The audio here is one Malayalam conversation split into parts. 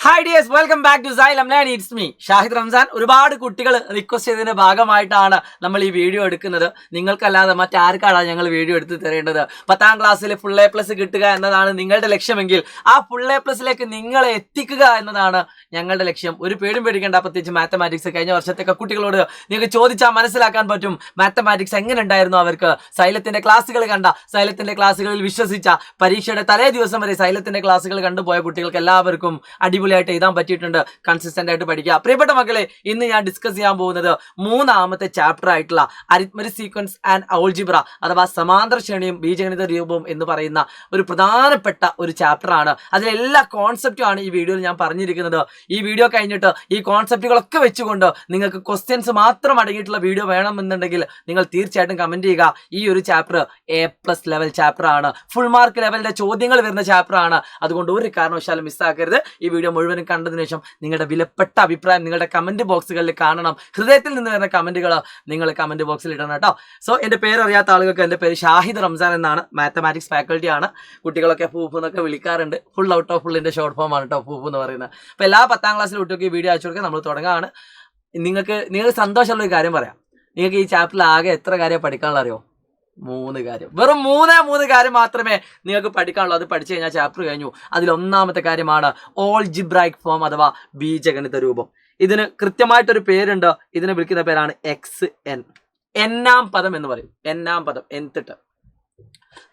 Hi dears, welcome back to Xylem learn. It's me Shahid Ramzan. ഒരുപാട് കുട്ടികൾ റിക്വസ്റ്റ് ചെയ്തതിന്റെ ഭാഗമായിട്ടാണ് നമ്മൾ ഈ വീഡിയോ എടുക്കുന്നത്. നിങ്ങൾക്കല്ലാതെ മറ്റാർക്കാണ് ഞങ്ങൾ വീഡിയോ എടുത്ത് തരേണ്ടത്? 10ാം ക്ലാസ്സിൽ ഫുൾ A+ കിട്ടുക എന്നതാണ് നിങ്ങളുടെ ലക്ഷ്യമെങ്കിൽ ആ ഫുൾ A+ലേക്ക് നിങ്ങളെ എത്തിക്കുക എന്നതാണ് ഞങ്ങളുടെ ലക്ഷ്യം. ഒരു പേരും പേടിക്കേണ്ട. പ്രത്യേകിച്ച് മാത്തമാറ്റിക്സ് കഴിഞ്ഞ വർഷത്തേക്ക് കുട്ടികളോട് നിങ്ങൾക്ക് ചോദിച്ചാൽ മനസ്സിലാക്കാൻ പറ്റും മാത്തമാറ്റിക്സ് എങ്ങനെ ഉണ്ടായിരുന്നു അവർക്ക്. സൈലത്തിന്റെ ക്ലാസ്സുകൾ കണ്ട, സൈലത്തിന്റെ ക്ലാസ്സുകളിൽ വിശ്വസിച്ച, പരീക്ഷയുടെ തലേ ദിവസം വരെ സൈലത്തിന്റെ ക്ലാസ്സുകൾ കണ്ടുപോയ കുട്ടികൾക്ക് എല്ലാവർക്കും അടിപൊളിയായിട്ട് എഴുതാൻ പറ്റിയിട്ടുണ്ട്. കൺസിസ്റ്റന്റ് ആയിട്ട് പഠിക്കുക. പ്രിയപ്പെട്ട മക്കളെ, ഇന്ന് ഞാൻ ഡിസ്കസ് ചെയ്യാൻ പോകുന്നത് 3ാമത്തെ ചാപ്റ്റർ ആയിട്ടുള്ള അരിത്മെറ്റിക് സീക്വൻസ് ആൻഡ് ആൾജിബ്ര അഥവാ സമാന്തര ശ്രേണിയും ബീജഗണിത രൂപവും എന്ന് പറയുന്ന ഒരു പ്രധാനപ്പെട്ട ഒരു ചാപ്റ്റർ ആണ്. അതിലെല്ലാ കോൺസെപ്റ്റും ആണ് ഈ വീഡിയോയിൽ ഞാൻ പറഞ്ഞിരിക്കുന്നത്. ഈ വീഡിയോ കഴിഞ്ഞിട്ട് ഈ കോൺസെപ്റ്റുകളൊക്കെ വെച്ചുകൊണ്ട് നിങ്ങൾക്ക് ക്വസ്റ്റ്യൻസ് മാത്രം അടങ്ങിയിട്ടുള്ള വീഡിയോ വേണമെന്നുണ്ടെങ്കിൽ നിങ്ങൾ തീർച്ചയായിട്ടും കമന്റ് ചെയ്യുക. ഈ ഒരു ചാപ്റ്റർ A+ ലെവൽ ചാപ്റ്റർ ആണ്. ഫുൾ മാർക്ക് ലെവലിന്റെ ചോദ്യങ്ങൾ വരുന്ന ചാപ്റ്റർ ആണ്. അതുകൊണ്ട് ഒരു കാരണവശാലും മിസ്സാക്കരുത്. ഈ വീഡിയോ മുഴുവനും കണ്ടതിന് ശേഷം നിങ്ങളുടെ വിലപ്പെട്ട അഭിപ്രായം നിങ്ങളുടെ കമന്റ് ബോക്സുകളിൽ കാണണം. ഹൃദയത്തിൽ നിന്ന് വരുന്ന കമന്റുകൾ നിങ്ങൾ കമന്റ് ബോക്സിൽ ഇടണം കേട്ടോ. സോ എന്റെ പേര് അറിയാത്ത ആളുകൾക്ക് എന്റെ പേര് ഷാഹിദ് റംസാൻ എന്നാണ്. മാത്തമാറ്റിക്സ് ഫാക്കൽറ്റി ആണ്. കുട്ടികളൊക്കെ ഫൂഫ് എന്നൊക്കെ വിളിക്കാറുണ്ട്. ഫുൾ ഔട്ട് ഓഫ് ഫുള്ളിന്റെ ഷോർട്ട് ഫോം ആണ് കേട്ടോ ഫൂഫ് എന്ന് പറയുന്നത്. അപ്പോൾ എല്ലാ 10ാം ക്ലാസ്സിൽ കുട്ടികൾക്ക് ഈ വീഡിയോ അയച്ചു കൊടുക്കാൻ നമ്മൾ തുടങ്ങുകയാണ്. നിങ്ങൾക്ക് സന്തോഷമുള്ള ഒരു കാര്യം പറയാം. നിങ്ങൾക്ക് ഈ ചാപ്റ്ററിൽ ആകെ എത്ര കാര്യം പഠിക്കാനുള്ള അറിയോ? 3 കാര്യം. വെറും 3 കാര്യം മാത്രമേ നിങ്ങൾക്ക് പഠിക്കാനുള്ളൂ. അത് പഠിച്ചു കഴിഞ്ഞാൽ ചാപ്റ്റർ കഴിഞ്ഞു. അതിൽ 1ാമത്തെ കാര്യമാണ് ഓൾജിബ്രൈക് ഫോം അഥവാ ബീജഗണിത രൂപം. ഇതിന് കൃത്യമായിട്ടൊരു പേരുണ്ട്. ഇതിനെ വിളിക്കുന്ന പേരാണ് XN. n-ാം പദം എന്ന് പറയും. n-ാം പദം, nth ടേം.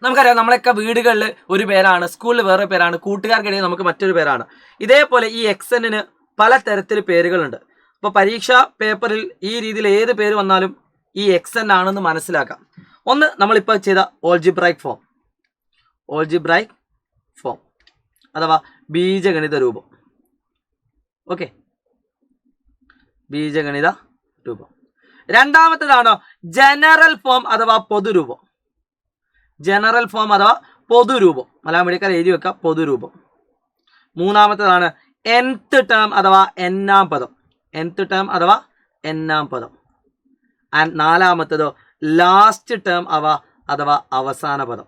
നമുക്കറിയാം, നമ്മളൊക്കെ വീടുകളിൽ ഒരു പേരാണ്, സ്കൂളിൽ വേറെ പേരാണ്, കൂട്ടുകാർക്കിടയിൽ നമുക്ക് മറ്റൊരു പേരാണ്. ഇതേപോലെ ഈ XN-ന് പല തരത്തിൽ പേരുകളുണ്ട്. അപ്പോൾ പരീക്ഷാ പേപ്പറിൽ ഈ രീതിയിൽ ഏത് പേര് വന്നാലും ഈ XN ആണെന്ന് മനസ്സിലാക്കാം. ഒന്ന്, നമ്മളിപ്പോൾ ചെയ്ത ഓൾജിബ്രൈക് ഫോം അഥവാ ബീജഗണിത രൂപം. ഓക്കെ, ബീജഗണിത രൂപം. 2ാമത്തേതാണ് ജനറൽ ഫോം അഥവാ പൊതുരൂപം. മലയാളം മീഡിയക്കാർ എഴുതി വെക്കാം, പൊതുരൂപം. 3ാമത്തേതാണ് nth ടേം അഥവാ n-ാം പദം. ആൻഡ് 4ാമത്തേത് ലാസ്റ്റ് ടേം അഥവാ അവസാന പദം.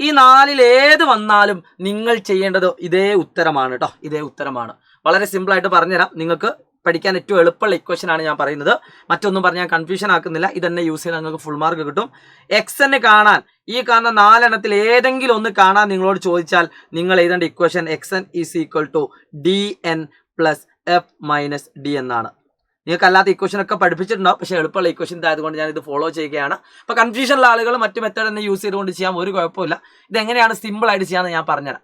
ഈ 4ൽ ഏത് വന്നാലും നിങ്ങൾ ചെയ്യേണ്ടത് ഇതേ ഉത്തരമാണ് കേട്ടോ. ഇതേ ഉത്തരമാണ്. വളരെ സിമ്പിൾ ആയിട്ട് പറഞ്ഞുതരാം. നിങ്ങൾക്ക് പഠിക്കാൻ ഏറ്റവും എളുപ്പമുള്ള ഇക്വേഷൻ ആണ് ഞാൻ പറയുന്നത്. മറ്റൊന്നും പറഞ്ഞ് ഞാൻ കൺഫ്യൂഷൻ ആക്കുന്നില്ല. ഇതന്നെ യൂസ് ചെയ്താൽ നിങ്ങൾക്ക് ഫുൾ മാർക്ക് കിട്ടും. XN കാണാൻ, ഈ കാണുന്ന 4 എണ്ണത്തിൽ ഏതെങ്കിലും ഒന്ന് കാണാൻ നിങ്ങളോട് ചോദിച്ചാൽ നിങ്ങൾ എഴുതേണ്ട equation XN = DN + F - D എന്നാണ്. നിങ്ങൾക്ക് അല്ലാത്ത ഇക്വേഷൻ ഒക്കെ പഠിപ്പിച്ചിട്ടുണ്ടാവും. പക്ഷേ എളുപ്പമുള്ള ഇക്വേഷൻ ആയതുകൊണ്ട് ഞാൻ ഇത് ഫോളോ ചെയ്യുകയാണ്. അപ്പോൾ കൺഫ്യൂഷനുള്ള ആളുകൾ മറ്റു മെത്തേഡ് തന്നെ യൂസ് ചെയ്തുകൊണ്ട് ചെയ്യാൻ ഒരു കുഴപ്പമില്ല. ഇതെങ്ങനെയാണ് സിമ്പിൾ ആയിട്ട് ചെയ്യാമെന്ന് ഞാൻ പറഞ്ഞുതരാം.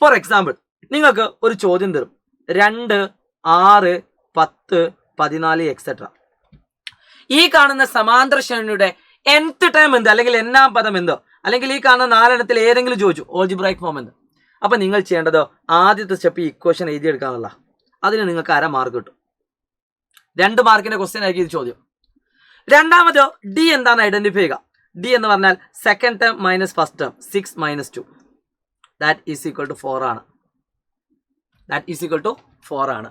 ഫോർ എക്സാമ്പിൾ, നിങ്ങൾക്ക് ഒരു ചോദ്യം തരും. 2, 6, 10, 14 എക്സെട്ര. ഈ കാണുന്ന സമാന്തര ശ്രേണിയുടെ nth ടേം എന്ത്, അല്ലെങ്കിൽ n-ാം പദം എന്ത്, അല്ലെങ്കിൽ ഈ കാണുന്ന 4 എണ്ണത്തിൽ ഏതെങ്കിലും ചോദിച്ചു ഓൾജിബ്രൈക് ഫോം എന്ത്. അപ്പം നിങ്ങൾ ചെയ്യേണ്ടത് ആദ്യത്തെ സ്റ്റെപ്പ് ഈ ഇക്വേഷൻ എഴുതിയെടുക്കാനുള്ള. അതിന് നിങ്ങൾക്ക് 1/2 മാർക്ക് കിട്ടും. 2 മാർക്കിന്റെ ക്വസ്റ്റ്യൻ ആയിരിക്കും ഇത് ചോദ്യം. 2ാമത് D എന്താണ് ഐഡന്റിഫൈ ചെയ്യുക. D എന്ന് പറഞ്ഞാൽ second term minus first term, 6 - 2 = 4 ആണ്.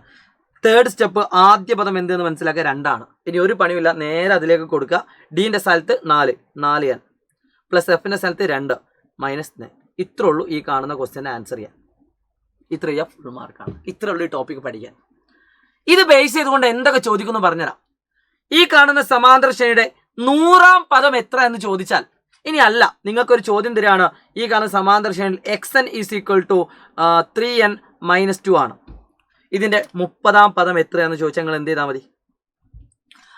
തേർഡ് സ്റ്റെപ്പ് ആദ്യ പദം എന്തെന്ന് മനസ്സിലാക്കുക, 2 ആണ്. ഇനി ഒരു പണിയില്ല, നേരെ അതിലേക്ക് കൊടുക്കുക. ഡിന്റെ സ്ഥലത്ത് 4n പ്ലസ് എഫിന്റെ സ്ഥലത്ത് 2 - 9. ഇത്രേ ഉള്ളൂ ഈ കാണുന്ന ക്വസ്റ്റ്യൻ്റെ ആൻസർ ചെയ്യാൻ. ഇത്രയും ഫുൾ മാർക്കാണ്. ഇത്രേ ഉള്ളൂ ഈ ടോപ്പിക്ക് പഠിക്കാൻ. ഇത് ബേസ് ചെയ്തുകൊണ്ട് എന്തൊക്കെ ചോദിക്കുന്നു പറഞ്ഞുതരാം. ഈ കാണുന്ന സമാന്തര ശ്രേണിയുടെ 100ാം പദം എത്ര എന്ന് ചോദിച്ചാൽ, ഇനി അല്ല, നിങ്ങൾക്കൊരു ചോദ്യം തരികയാണ്. ഈ കാണുന്ന സമാന്തര ശ്രേണിയിൽ XN = 3n - 2 ആണ്. ഇതിന്റെ 30ാം പദം എത്രയാണെന്ന് ചോദിച്ചാൽ നിങ്ങൾ എന്ത് ചെയ്താൽ മതി?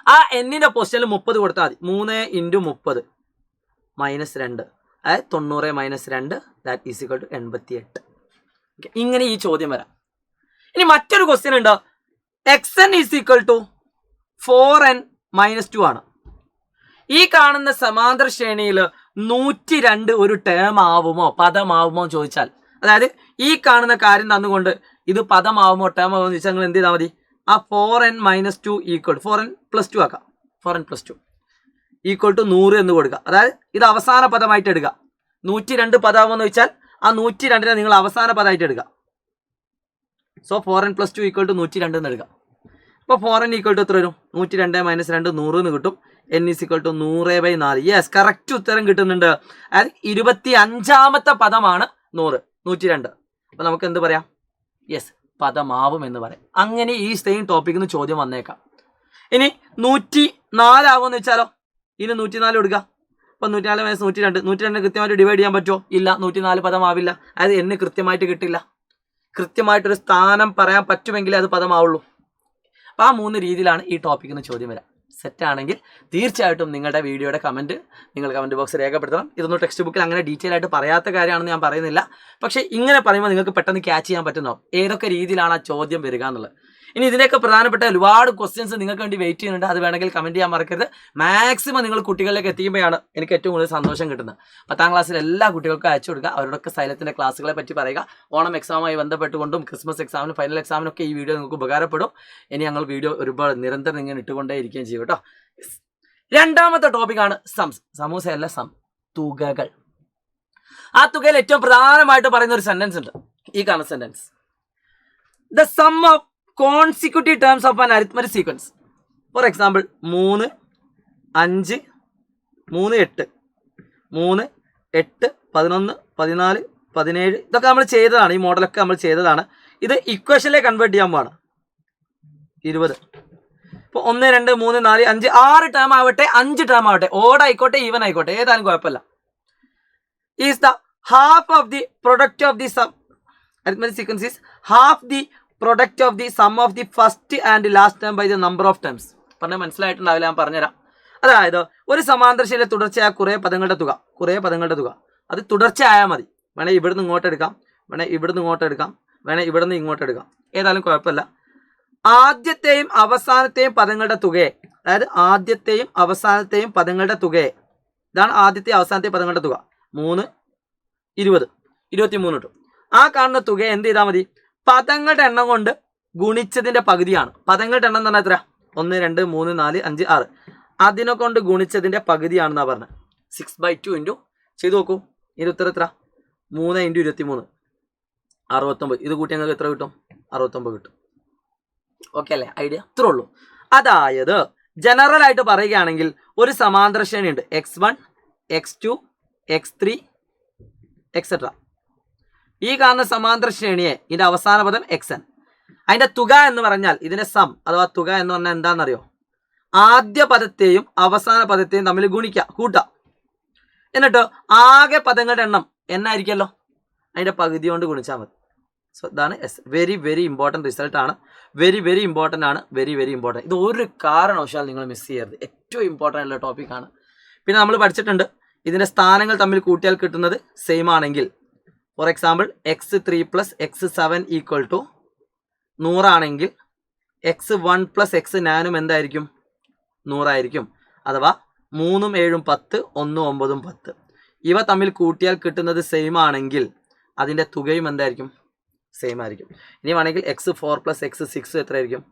ആ എന്നിന്റെ പൊസിഷനിൽ 30 കൊടുത്താൽ മതി. 3 × 30 - 2, അതായത് 90 - 2 = 88. ഇങ്ങനെ ഈ ചോദ്യം വരാം. ഇനി മറ്റൊരു ക്വസ്റ്റ്യൻ ഉണ്ട്. XN = 4n - 2 ആണ്. ഈ കാണുന്ന സമാന്തര ശ്രേണിയിൽ 102 ഒരു ടേം ആവുമോ, പദമാവുമോ ചോദിച്ചാൽ, അതായത് ഈ കാണുന്ന കാര്യം തന്നുകൊണ്ട് ഇത് പദമാവുമോ ടേം ആവുമോ എന്ന് ചോദിച്ചാൽ നിങ്ങൾ എന്ത് ചെയ്താൽ മതി? ആ 4n - 2 = 4n + 2 ആക്കാം. 4n + 2 = 100 എന്ന് കൊടുക്കുക. അതായത് ഇത് അവസാന പദമായിട്ട് എടുക്കുക. 102 പദമാവുമോ എന്ന് ചോദിച്ചാൽ ആ 102നെ നിങ്ങൾ അവസാന പദമായിട്ട് എടുക്കുക. സോ 4n + 2 = 102 എന്ന് എടുക്കുക. അപ്പോൾ 4n = എത്ര വരും? 102 - 2 100 എന്ന് കിട്ടും. n = 100/4. യെസ്, കറക്റ്റ് ഉത്തരം കിട്ടുന്നുണ്ട്. അതായത് 25ാമത്തെ പദമാണ് 100, 102. അപ്പോൾ നമുക്ക് എന്ത് പറയാം? യെസ്, പദമാവും എന്ന് പറയാം. അങ്ങനെ ഈ സെയിം ടോപ്പിക്കിൽ നിന്ന് ചോദ്യം വന്നേക്കാം. ഇനി 104 ആവുമെന്ന് വെച്ചാലോ, ഇനി 104 കൊടുക്കുക. അപ്പം 104 മൈനസ് 102, 102 കൃത്യമായിട്ട് ഡിവൈഡ് ചെയ്യാൻ പറ്റുമോ? ഇല്ല, 104 പദമാവില്ല. അതായത് എന്നെ കൃത്യമായിട്ട് കിട്ടില്ല. കൃത്യമായിട്ടൊരു സ്ഥാനം പറയാൻ പറ്റുമെങ്കിലേ അത് പദമാവുള്ളൂ. അപ്പോൾ ആ 3 രീതിയിലാണ് ഈ ടോപ്പിക്കിൽ നിന്ന് ചോദ്യം വരാം. സെറ്റാണെങ്കിൽ തീർച്ചയായിട്ടും നിങ്ങളുടെ വീഡിയോയുടെ കമൻറ്റ് നിങ്ങൾ കമൻറ്റ് ബോക്സ് രേഖപ്പെടുത്തണം. ഇതൊന്നും ടെക്സ്റ്റ് ബുക്കിൽ അങ്ങനെ ഡീറ്റെയിൽ ആയിട്ട് പറയാത്ത കാര്യമാണെന്ന് ഞാൻ പറയുന്നില്ല. പക്ഷേ ഇങ്ങനെ പറയുമ്പോൾ നിങ്ങൾക്ക് പെട്ടെന്ന് ക്യാച്ച് ചെയ്യാൻ പറ്റുന്നോ ഏതൊക്കെ രീതിയിലാണ് ആ ചോദ്യം വരിക എന്നുള്ളത്. ഇനി ഇതിൻ്റെയൊക്കെ പ്രധാനപ്പെട്ട ഒരുപാട് ക്വസ്റ്റ്യൻസ് നിങ്ങൾക്ക് വേണ്ടി വെയിറ്റ് ചെയ്യുന്നുണ്ട്. അത് വേണമെങ്കിൽ കമൻറ്റ് ചെയ്യാൻ മറക്കരുത്. മാക്സിമം നിങ്ങൾ കുട്ടികളിലേക്ക് എത്തിക്കുമ്പോഴാണ് എനിക്ക് ഏറ്റവും കൂടുതൽ സന്തോഷം കിട്ടുന്നത്. 10ാം ക്ലാസ്സിൽ എല്ലാ കുട്ടികൾക്കും അയച്ചു കൊടുക്കുക. അവരോടൊക്കെ സൈലത്തിൻ്റെ ക്ലാസ്സുകളെ പറ്റി പറയുക. ഓണം എക്സാമുമായി ബന്ധപ്പെട്ടുകൊണ്ടും ക്രിസ്മസ് എക്സാമിനും ഫൈനൽ എക്സാമിനൊക്കെ ഈ വീഡിയോ നിങ്ങൾക്ക് ഉപകാരപ്പെടും. ഇനി ഞങ്ങൾ വീഡിയോ ഒരുപാട് നിരന്തരം ഇങ്ങനെ ഇട്ടുകൊണ്ടേ ഇരിക്കുകയും ചെയ്യും കേട്ടോ. രണ്ടാമത്തെ ടോപ്പിക്കാണ് സംസ്. സമൂസയല്ല, തുകകൾ. ആ തുകയിൽ ഏറ്റവും പ്രധാനമായിട്ട് പറയുന്ന ഒരു സെന്റൻസ് ഉണ്ട്. ഈ കാണുന്ന sentence, the sum of consecutive terms of an arithmetic sequence. For example 3, 5, 3, 8, 3, 8, 11, 14, 17 ഇതൊക്കെ നമ്മൾ ചെയ്തതാണ്. ഈ മോഡലൊക്കെ നമ്മൾ ചെയ്തതാണ്. ഇത് ഇക്വേഷനിലേക്ക് കൺവേർട്ട് ചെയ്യാൻ പോവാണ്. 20. ഇപ്പോൾ 1, 2, 3, 4, 5, 6 ടേം ആവട്ടെ, 5 ടേം ആവട്ടെ, ഓഡ് ആയിക്കോട്ടെ, ഈവൻ ആയിക്കോട്ടെ, ഏതായാലും കുഴപ്പമില്ല. Is the half of the product of the sum arithmetic sequence is half the product of the sum of the first and last term by the number of terms. പറഞ്ഞാൽ മനസ്സിലായിട്ടുണ്ടാവില്ല, ഞാൻ പറഞ്ഞുതരാം. അതായത് ഒരു സമാന്തരശീല തുടർച്ചയായ കുറേ പദങ്ങളുടെ തുക, അത് തുടർച്ചയായാൽ മതി. വേണേൽ ഇവിടുന്ന് ഇങ്ങോട്ട് എടുക്കാം, വേണേൽ ഇവിടുന്ന് ഇങ്ങോട്ട് എടുക്കാം, വേണേൽ ഇവിടുന്ന് ഇങ്ങോട്ട് എടുക്കാം, ഏതായാലും കുഴപ്പമില്ല. ആദ്യത്തെയും അവസാനത്തെയും പദങ്ങളുടെ തുകയെ, അതായത് ആദ്യത്തെയും അവസാനത്തെയും പദങ്ങളുടെ തുകയെ, ഇതാണ് ആദ്യത്തെ അവസാനത്തെ പദങ്ങളുടെ തുക. 3, 20, 23 കിട്ടും. ആ കാണുന്ന തുക എന്ത് ചെയ്താൽ മതി? പദങ്ങളുടെ എണ്ണം കൊണ്ട് ഗുണിച്ചതിന്റെ പകുതിയാണ്. പദങ്ങളുടെ എണ്ണം എന്ന് പറഞ്ഞാൽ എത്ര? 1, 2, 3, 4, 5, 6. അതിനെ കൊണ്ട് ഗുണിച്ചതിന്റെ പകുതിയാണെന്നാ പറഞ്ഞത്. 6/2 ഇൻറ്റു ചെയ്ത് നോക്കൂ. ഇതിന് ഉത്തരം എത്ര? 3 × 23, 69. ഇത് കൂട്ടി ഞങ്ങൾക്ക് എത്ര കിട്ടും? 69 കിട്ടും. ഓക്കെ അല്ലേ? ഐഡിയ ഇത്രേ ഉള്ളൂ. അതായത് ജനറൽ ആയിട്ട് പറയുകയാണെങ്കിൽ ഒരു സമാന്തര ശ്രേണിയുണ്ട്. x1, x2, x3 etcetera. ഈ കാണുന്ന സമാന്തര ശ്രേണിയെ ഇതിന്റെ അവസാന പദം xn, അതിന്റെ തുക എന്ന് പറഞ്ഞാൽ ഇതിന്റെ സം അഥവാ തുക എന്ന് പറഞ്ഞാൽ എന്താണെന്നറിയോ? ആദ്യ പദത്തെയും അവസാന പദത്തെയും തമ്മിൽ കൂട്ടാം. എന്നിട്ട് ആകെ പദങ്ങളുടെ എണ്ണം എന്നായിരിക്കുമല്ലോ, അതിന്റെ പകുതി കൊണ്ട് ഗുണിച്ചാൽ മതി. സോ ഇതാണ് എസ്. വെരി വെരി ഇമ്പോർട്ടൻറ്റ് റിസൾട്ടാണ്. വെരി ഇമ്പോർട്ടൻ്റ് ആണ്. Very important. ഇത് ഒരു കാരണവശാൽ നിങ്ങൾ മിസ് ചെയ്യരുത്. ഏറ്റവും ഇമ്പോർട്ടൻ്റ് ആയിട്ടുള്ള ടോപ്പിക്കാണ്. പിന്നെ നമ്മൾ പഠിച്ചിട്ടുണ്ട് ഇതിൻ്റെ സ്ഥാനങ്ങൾ തമ്മിൽ കൂട്ടിയാൽ കിട്ടുന്നത് സെയിം ആണെങ്കിൽ, ഫോർ എക്സാമ്പിൾ x3 + x7 = 100 ആണെങ്കിൽ x1 + x9 എന്തായിരിക്കും? 100 ആയിരിക്കും. അഥവാ 3, 7, 10, 1, 9, 10 ഇവ തമ്മിൽ കൂട്ടിയാൽ കിട്ടുന്നത് സെയിം ആണെങ്കിൽ അതിൻ്റെ തുകയും എന്തായിരിക്കും? സെയിം ആയിരിക്കും. ഇനി വേണമെങ്കിൽ x4 + x6 എത്രയായിരിക്കും?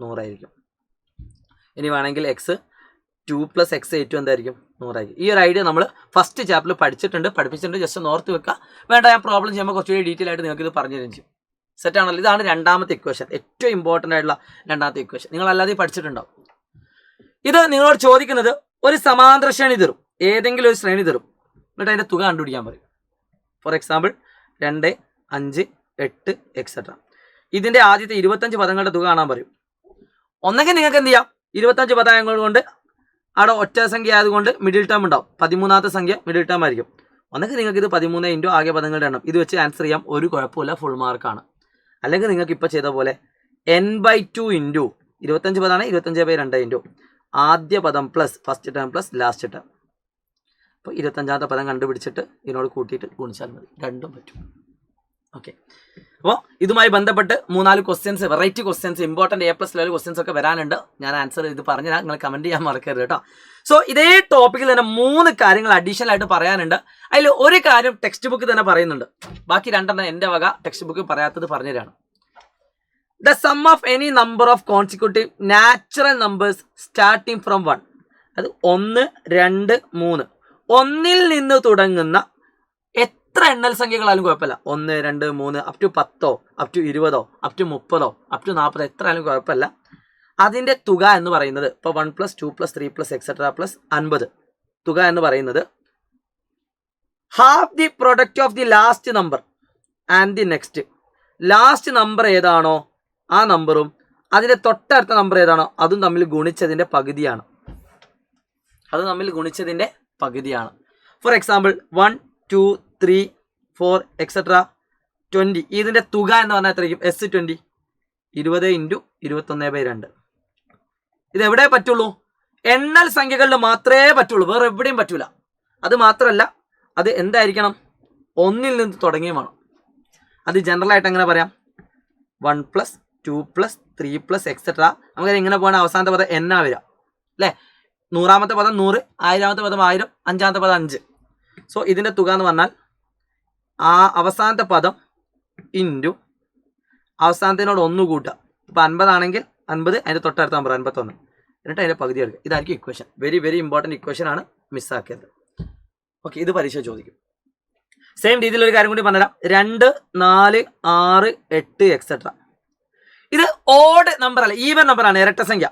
100 ആയിരിക്കും. ഇനി വേണമെങ്കിൽ x2 + x8 എന്തായിരിക്കും? 100 ആയിരിക്കും. ഈ ഒരു ഐഡിയ നമ്മൾ ഫസ്റ്റ് ചാപ്റ്ററിൽ പഠിപ്പിച്ചിട്ടുണ്ട്. ജസ്റ്റ് ഒന്ന് ഓർത്ത് വെക്കുക. വേണ്ട, ഞാൻ പ്രോബ്ലം ചെയ്യുമ്പോൾ കുറച്ചുകൂടി ഡീറ്റെയിൽ ആയിട്ട് നിങ്ങൾക്ക് ഇത് പറഞ്ഞു തരും ചെയ്യും. സെറ്റാണല്ലോ? ഇതാണ് രണ്ടാമത്തെ ഇക്വേഷൻ, ഏറ്റവും ഇമ്പോർട്ടൻ്റ് ആയിട്ടുള്ള രണ്ടാമത്തെ ഇക്വേഷൻ. നിങ്ങൾ അല്ലാതെ പഠിച്ചിട്ടുണ്ടാവും. ഇത് നിങ്ങളോട് ചോദിക്കുന്നത് ഒരു സമാന്തര ശ്രേണി തരും, ഏതെങ്കിലും ഒരു ശ്രേണി തരും, എന്നിട്ട് അതിൻ്റെ തുക കണ്ടുപിടിക്കാൻ പറയും. For example 2, 5, 8 etcetera. ഇതിൻ്റെ ആദ്യത്തെ 25 പദങ്ങളുടെ തുക കാണാൻ പറയും. ഒന്നെങ്കിൽ നിങ്ങൾക്ക് എന്ത് ചെയ്യാം, 25 പദങ്ങൾ കൊണ്ട് അവിടെ ഒറ്റ സംഖ്യ ആയതുകൊണ്ട് മിഡിൽ ടേം ഉണ്ടാവും, 13ാമത്തെ സംഖ്യ മിഡിൽ ടേം ആയിരിക്കും. ഒന്നെങ്കിൽ നിങ്ങൾക്ക് ഇത് 13 ഇൻറ്റു ആകെ പദങ്ങളുടെ എണ്ണം ഇത് വെച്ച് ആൻസർ ചെയ്യാം, ഒരു കുഴപ്പമില്ല, ഫുൾ മാർക്കാണ്. അല്ലെങ്കിൽ നിങ്ങൾക്ക് ഇപ്പോൾ ചെയ്ത പോലെ n/2 ഇൻറ്റു 25 പദമാണ്, 25/2 ഇൻറ്റു ആദ്യ പദം plus first term plus last term. അപ്പോൾ 25ാമത്തെ പദം കണ്ടുപിടിച്ചിട്ട് ഇതിനോട് കൂട്ടിയിട്ട് ഗുണിച്ചാൽ മതി, രണ്ടും പറ്റും. ഓക്കെ. അപ്പോൾ ഇതുമായി ബന്ധപ്പെട്ട് 3-4 questions, variety questions, important A+ level questions ഒക്കെ വരാനുണ്ട്. ഞാൻ ആൻസർ ഇത് പറഞ്ഞാൽ നിങ്ങൾ കമൻറ്റ് ചെയ്യാൻ മറക്കരുത് കേട്ടോ. സോ ഇതേ ടോപ്പിക്കിൽ തന്നെ 3 കാര്യങ്ങൾ അഡീഷണൽ ആയിട്ട് പറയാനുണ്ട്. അതിൽ ഒരു കാര്യം ടെക്സ്റ്റ് ബുക്ക് തന്നെ പറയുന്നുണ്ട്, ബാക്കി 2 എൻ്റെ വക ടെക്സ്റ്റ് ബുക്ക് പറയാത്തത് പറഞ്ഞുതരാണ്. The sum of any number of consecutive natural numbers starting from 1, അത് 1, 2, 3, 1-ൽ നിന്ന് തുടങ്ങുന്ന എത്ര എണ്ണൽ സംഖ്യകളായാലും കുഴപ്പമില്ല, 1, 2, 3 up to 10, up to 20, up to 30, up to 40 എത്ര ആയാലും കുഴപ്പമില്ല. അതിൻ്റെ തുക എന്ന് പറയുന്നത് ഇപ്പോൾ 1 + 2 + 3 + എക്സെട്ര + 50 തുക എന്ന് പറയുന്നത് half the product of the last number and the next last number ഏതാണോ ആ നമ്പറും അതിൻ്റെ തൊട്ടടുത്ത നമ്പർ ഏതാണോ അതും തമ്മിൽ ഗുണിച്ചതിൻ്റെ പകുതിയാണ്. ഫോർ എക്സാമ്പിൾ 1, 2, 3, 4 എക്സെട്ര 20 ഇതിൻ്റെ തുക എന്ന് പറഞ്ഞാൽ എത്രയ്ക്കും? S20 20 × 21/2. ഇതെവിടെ പറ്റുള്ളൂ? എണ്ണൽ സംഖ്യകളിൽ മാത്രമേ പറ്റുള്ളൂ, വേറെ എവിടെയും പറ്റൂല. അത് മാത്രമല്ല, അത് എന്തായിരിക്കണം? 1 നിന്ന് തുടങ്ങിയും വേണം. അത് ജനറലായിട്ട് എങ്ങനെ പറയാം? 1 + 2 + 3 + എക്സെട്ര. നമുക്കത് എങ്ങനെ പോകണം? അവസാനത്തെ പദം എന്നാ വരിക അല്ലേ? 100ാമത്തെ പദം 100, 1000ാമത്തെ പദം 1000, 5ാമത്തെ പദം 5. സോ ഇതിൻ്റെ തുക എന്ന് പറഞ്ഞാൽ ആ അവസാനത്തെ പദം ഇൻറ്റു അവസാനത്തിനോട് 1 കൂട്ടുക. ഇപ്പോൾ 50 ആണെങ്കിൽ 50, അതിൻ്റെ തൊട്ടടുത്ത നമ്പർ 51, എന്നിട്ട് അതിൻ്റെ പകുതി എടുക്കുക. ഇതായിരിക്കും equation. Very very important equation ആണ്, മിസ്സാക്കിയത്. ഓക്കെ, ഇത് പരീക്ഷ ചോദിക്കും. സെയിം രീതിയിൽ ഒരു കാര്യം കൂടി പറഞ്ഞുതരാം. 2, 4, 6, 8 എക്സെട്ര. ഇത് ഓഡ് നമ്പർ അല്ല, ഈവൻ നമ്പറാണ്, ഇരട്ട സംഖ്യ.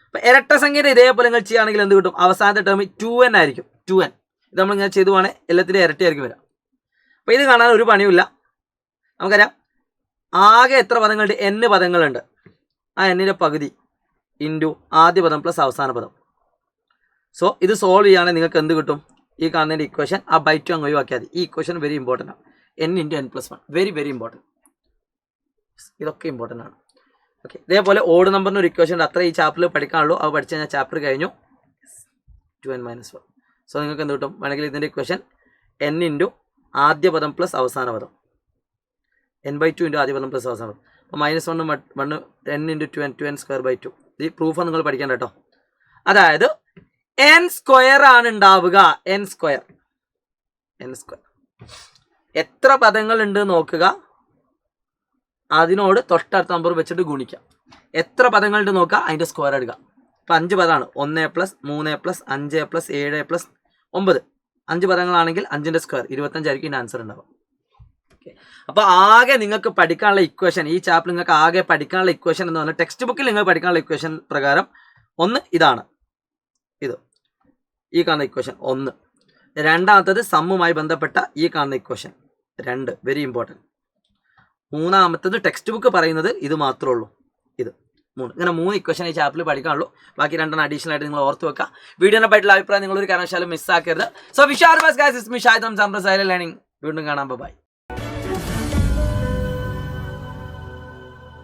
അപ്പോൾ ഇരട്ട സംഖ്യയുടെ ഇതേപോലെ നിങ്ങൾ ചെയ്യുകയാണെങ്കിൽ എന്ത് കിട്ടും? അവസാനത്തെ ടേം 2n ആയിരിക്കും. 2n ഇത് നമ്മളിങ്ങനെ ചെയ്തു പോകണേ എല്ലാത്തിൻ്റെ ഇരട്ടിയായിരിക്കും വരാം. അപ്പോൾ ഇത് കാണാൻ ഒരു പണിയുമില്ല. നമുക്കറിയാം ആകെ എത്ര പദങ്ങളുണ്ട്? n പദങ്ങളുണ്ട്. ആ എന്നിൻ്റെ പകുതി ഇൻറ്റു ആദ്യ പദം പ്ലസ് അവസാന പദം. സോ ഇത് സോൾവ് ചെയ്യുകയാണെങ്കിൽ നിങ്ങൾക്ക് എന്ത് കിട്ടും? ഈ കാണുന്നതിൻ്റെ ഇക്വേഷൻ ആ ബൈ 2 അങ്ങ് ഒഴിവാക്കിയാൽ മതി. ഈ ഇക്വേഷൻ വെരി ഇമ്പോർട്ടൻ്റ് ആണ്. n × n+1 very very important. ഇതൊക്കെ ഇമ്പോർട്ടൻ്റ് ആണ്. ഓക്കെ, ഇതേപോലെ ഓഡ് നമ്പറിന് ഒരു ഇക്വേഷൻ ഉണ്ട്. അത്ര ഈ ചാപ്റ്ററിൽ പഠിക്കാനുള്ളൂ. അത് പഠിച്ചു കഴിഞ്ഞാൽ ചാപ്റ്റർ കഴിഞ്ഞു. 2n - 1. സോ നിങ്ങൾക്ക് എന്ത് കിട്ടും? വേണമെങ്കിൽ ഇതിൻ്റെ ഇക്വേഷൻ n × ആദ്യ പദം പ്ലസ് അവസാന പദം, n/2 × ആദ്യ പദം പ്ലസ് അവസാന പദം. അപ്പോൾ -1 n × 2n 2n²/2. ഈ പ്രൂഫ് നിങ്ങൾ പഠിക്കാൻ കേട്ടോ. അതായത് n² ആണ് ഉണ്ടാവുക. n². എത്ര പദങ്ങൾ ഉണ്ട് നോക്കുക, അതിനോട് തൊട്ടടുത്ത നമ്പർ വെച്ചിട്ട് ഗുണിക്കാം. എത്ര പദങ്ങളുണ്ട് നോക്കുക, അതിൻ്റെ സ്ക്വയർ എടുക്കുക. ഇപ്പം 5 പദമാണ്. 1 + 3 + 5 + 7 + 9. 5 പദങ്ങളാണെങ്കിൽ 5ൻ്റെ സ്ക്വയർ 25 ആയിരിക്കും ഇതിൻ്റെ ആൻസർ ഉണ്ടാവുക. ഓക്കെ, അപ്പോൾ ആകെ നിങ്ങൾക്ക് പഠിക്കാനുള്ള ഇക്വേഷൻ, ഈ ചാപ്റ്റർ നിങ്ങൾക്ക് ആകെ പഠിക്കാനുള്ള ഇക്വേഷൻ എന്ന് പറഞ്ഞാൽ ടെക്സ്റ്റ് ബുക്കിൽ നിങ്ങൾ പഠിക്കാനുള്ള ഇക്വേഷൻ പ്രകാരം ഒന്ന് ഇതാണ്. ഇത് ഈ കാണുന്ന ഇക്വേഷൻ 1. രണ്ടാമത്തത് സമ്മുമായി ബന്ധപ്പെട്ട ഈ കാണുന്ന ഇക്വേഷൻ 2 വെരി ഇമ്പോർട്ടൻറ്റ്. മൂന്നാമത്തത് ടെക്സ്റ്റ് ബുക്ക് പറയുന്നത് ഇത് മാത്രമേ ഉള്ളൂ. ഇത് 3. ഇങ്ങനെ 3 ഇക്വേഷൻ ഈ ചാപ്റ്ററിൽ പഠിക്കാനുള്ളൂ. ബാക്കി 2 അഡീഷണൽ ആയിട്ട് നിങ്ങൾ ഓർത്ത് വെക്കുക. വീഡിയോനെ പറ്റിയുള്ള അഭിപ്രായം നിങ്ങളൊരു കാരണവശാലും മിസ്സാക്കരുത്. So wish our best guys. It's me Shahid Ramzan from silent learning. വീണ്ടും കാണാം. ബൈ.